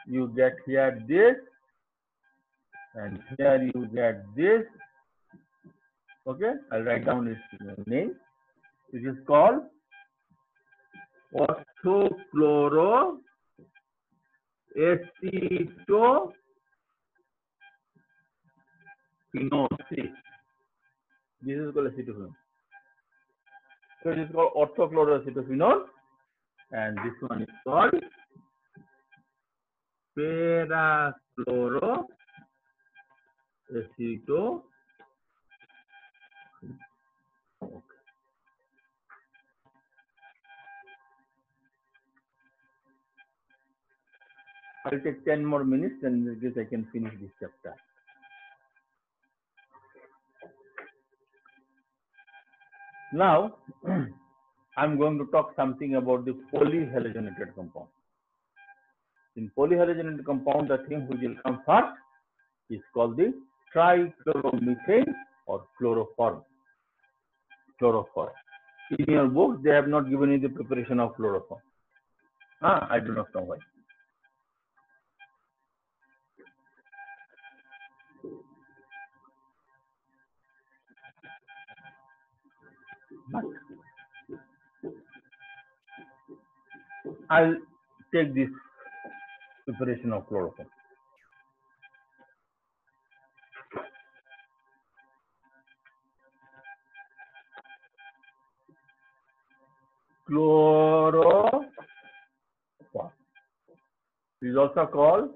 you get here this, and here you get this. Okay, I'll write down its name. It is called orthochloro acetophenol. This is called acetophenol. So it is called orthochloroacetophenol, and this one is called parachloroacetophenol. I'll take 10 more minutes, and I guess I can finish this chapter. Now, I'm going to talk something about the polyhalogenated compound. In polyhalogenated compound, the thing which will come first is called the trichloromethane or chloroform. In your books, they have not given you the preparation of chloroform. I do not know why. But I'll take this preparation of chloroform. Chloroform is also called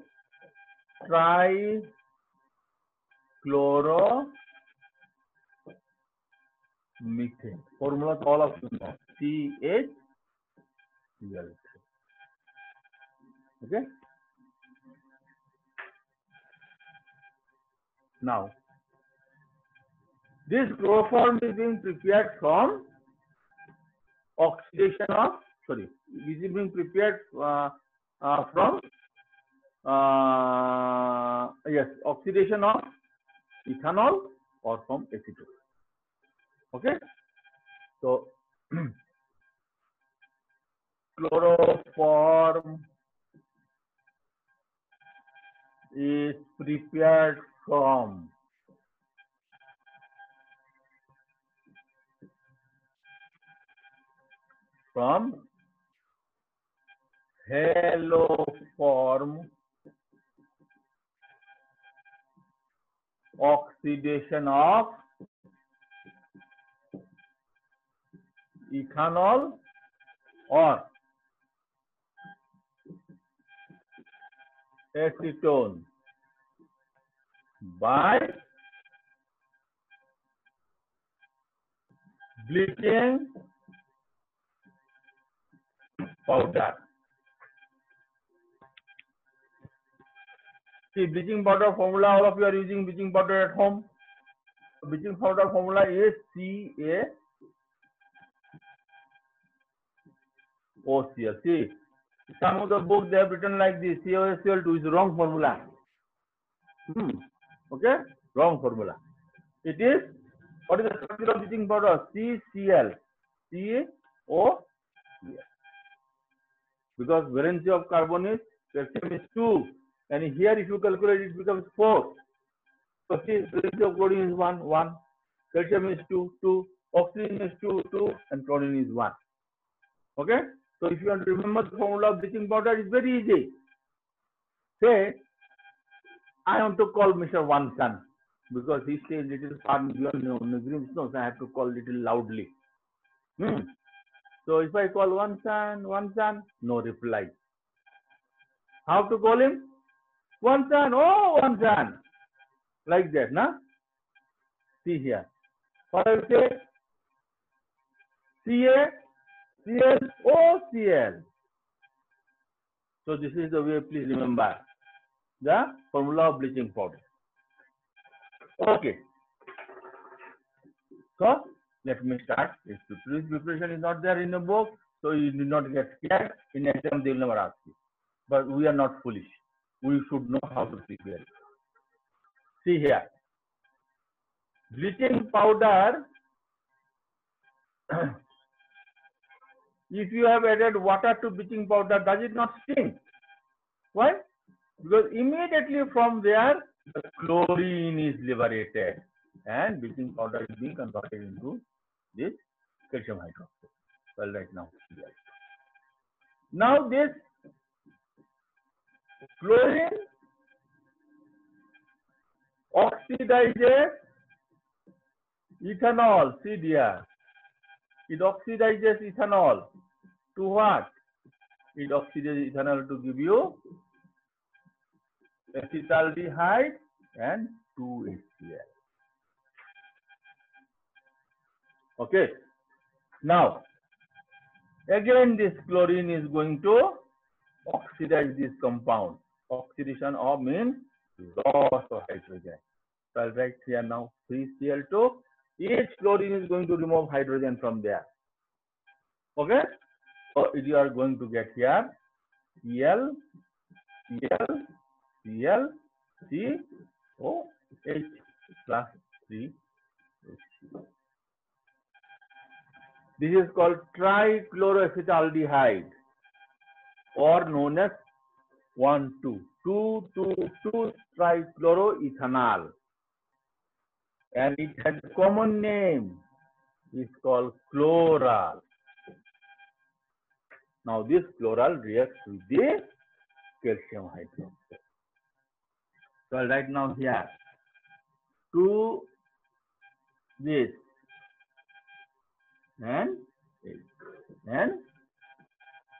trichloromethane. Formula all of you know. CH. Okay. Now, this chloroform is being prepared from oxidation of, is being prepared from oxidation of ethanol or from acetone. Okay. So, chloroform is prepared from haloform oxidation of ethanol or acetone by bleaching powder. See, bleaching powder formula, all of you are using bleaching powder at home. Bleaching powder formula is CaOCl. See, some of the books they have written like this, CaOCl2 is the wrong formula. Okay, wrong formula. It is, what is the structure of bleaching powder? CCl, CaOCl. Because valency of carbon is, calcium is 2, and here if you calculate it becomes 4. So see, valency of chlorine is 1, calcium is 2, oxygen is 2, and chlorine is 1. Okay? So if you want to remember the formula of bleaching powder, it's very easy. Say, I want to call Mr. Vansan because he stays little far beyond Grimms, so I have to call little loudly. So if I call Vansan, no reply. How to call him? Vansan, oh Vansan. Like that, na? See here. What I will say? CaClOCl. So this is the way, please remember the formula of bleaching powder. Okay. So let me start. This preparation is not there in the book, so you do not get scared. In exam they will never ask you. But we are not foolish. We should know how to prepare it. See here. Bleaching powder, if you have added water to bleaching powder, does it not sting? Why? Because immediately from there, the chlorine is liberated and bleaching powder is being converted into this calcium hydroxide. Well, right now. Now this Chlorine oxidizes ethanol. See dear, it oxidizes ethanol to what? It oxidizes ethanol to give you acetaldehyde and 2HCl. Okay. Now, again this chlorine is going to oxidize this compound. Oxidation of means loss of hydrogen. So I'll write here now 3Cl2. Each chlorine is going to remove hydrogen from there. Okay. So you are going to get here Cl, Cl, Cl, COH plus 3H. This is called trichloroacetaldehyde, or known as 1,2,2,2,2-trichloroethanol, and it has a common name. It's called chloral. Now this chloral reacts with the calcium hydroxide. So I'll write now here to this and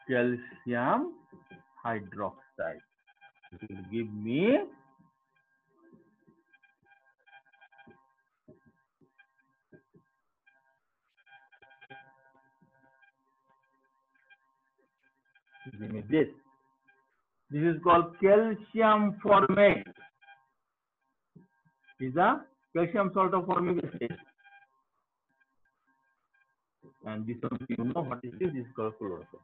calcium hydroxide. It will give me this. This is called calcium formate. Is a calcium salt of formic acid. And this one, you know what it is? This is called chloroform.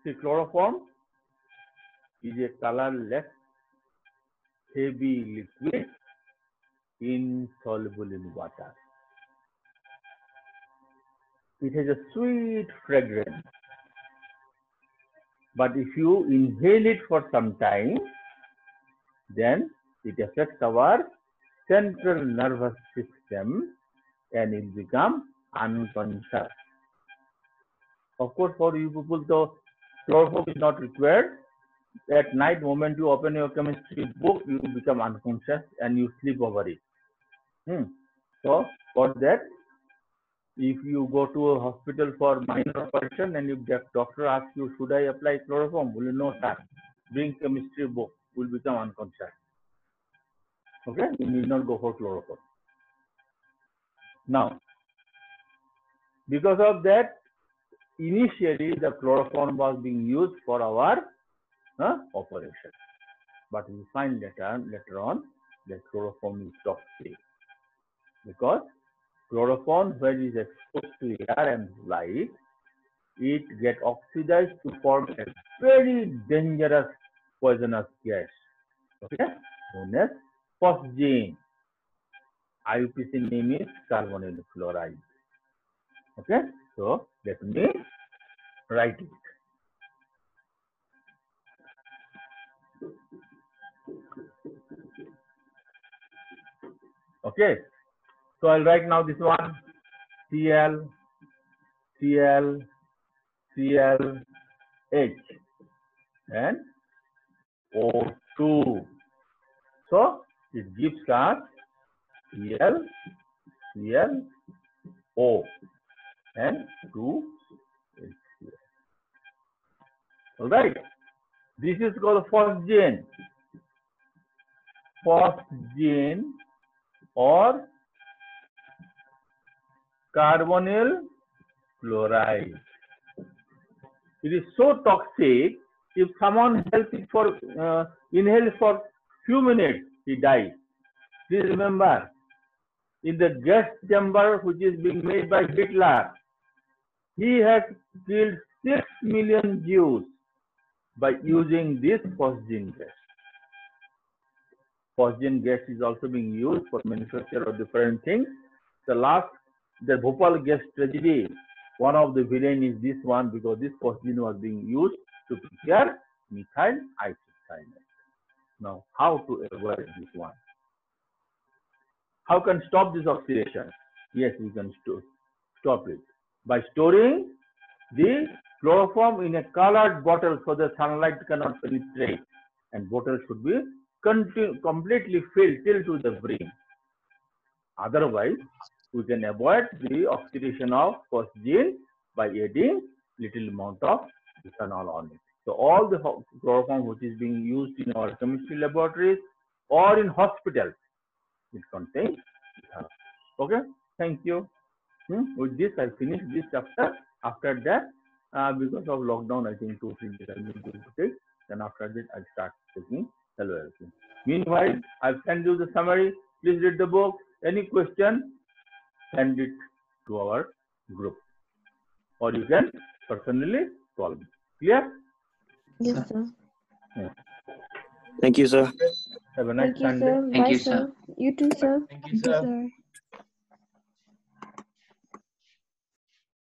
See, chloroform is a colorless, heavy liquid insoluble in water. It has a sweet fragrance. But if you inhale it for some time, then it affects our central nervous system and it becomes unconscious. Of course, for you people, the chloroform is not required. At night, moment you open your chemistry book, you become unconscious and you sleep over it. So, for that, if you go to a hospital for minor operation and if the doctor asks you, should I apply chloroform? Will you know, sir? Bring chemistry book, will become unconscious. Okay, you need not go for chloroform. Now, because of that, initially the chloroform was being used for our operation. But we find later on that chloroform is toxic. Because chloroform, when it is exposed to air and light, it gets oxidized to form a very dangerous poisonous gas, okay, known as phosgene. IUPAC name is carbonyl chloride. Okay, so let me write it. Okay, so I'll write now this one, Cl, Cl, Cl, H, and O2. So it gives us Cl, Cl, O, and 2 HCl. All right. This is called phosgene. Phosgene or carbonyl chloride. It is so toxic. If someone inhales for few minutes, he dies. Please remember, in the gas chamber which is being made by Hitler, he has killed 6 million Jews by using this phosgene gas. Phosgene gas is also being used for manufacture of different things. The Bhopal gas tragedy, one of the villain is this one, because this phosgene was being used to prepare methyl isocyanate. Now, how to avoid this one? How can stop this oxidation? Yes, we can stop it by storing the Chloroform in a colored bottle so the sunlight cannot penetrate, and bottle should be completely filled till to the brim. Otherwise, we can avoid the oxidation of phosgene by adding little amount of ethanol on it. So all the chloroform which is being used in our chemistry laboratories or in hospitals, it contains ethanol. Okay, thank you. With this, I finish this chapter. After that, because of lockdown, I think 2-3 days I will be able to take. Then after that, I start taking LOLC. Meanwhile, I've sent you the summary. Please read the book. Any question, send it to our group, or you can personally call me. Clear? Yes, sir. Yeah. Thank you, sir. Have a nice Thank you, Sunday. sir. Thank Bye, you, sir. sir. You too, sir. Thank you, sir.